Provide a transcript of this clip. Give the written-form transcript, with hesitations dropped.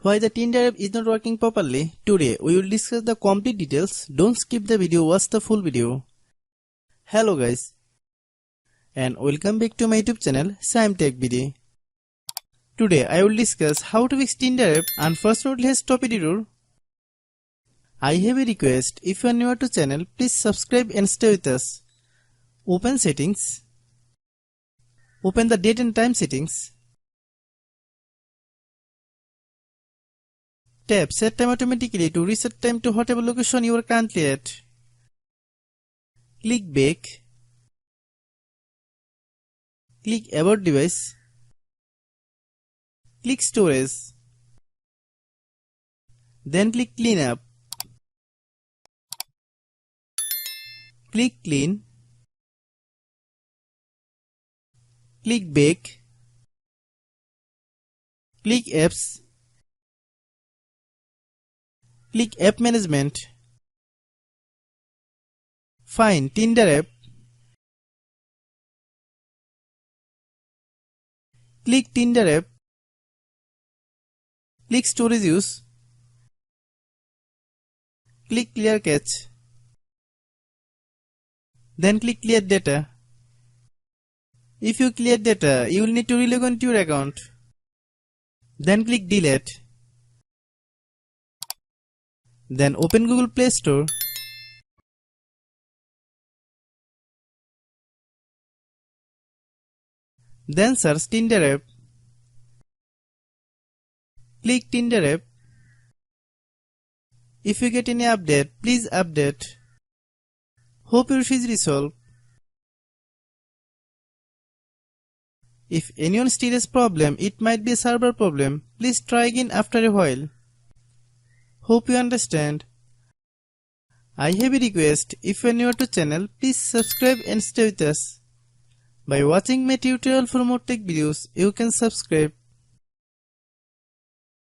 Why the Tinder app is not working properly? Today we will discuss the complete details. Don't skip the video, watch the full video. Hello guys and welcome back to my YouTube channel Shaem Tech Video. Today I will discuss how to fix Tinder app. Unfortunately, let's stop it. I have a request. If you are new to channel, please subscribe and stay with us. Open settings. Open the date and time settings. Tap set time automatically to reset time to whatever location you are currently at. Click back. Click about device. Click storage. Then click clean up. Click clean. Click back. Click apps. Click app management. Find Tinder app. Click Tinder app. Click storage use. Click clear cache. Then click clear data. If you clear data, you will need to relog on to your account. Then click delete. Then open Google Play Store. Then search Tinder app. Click Tinder app. If you get any update, please update. Hope your issue is resolved. If anyone still has problem, it might be a server problem. Please try again after a while. Hope you understand. I have a request. If you are new to channel, please subscribe and stay with us. By watching my tutorial for more tech videos, you can subscribe.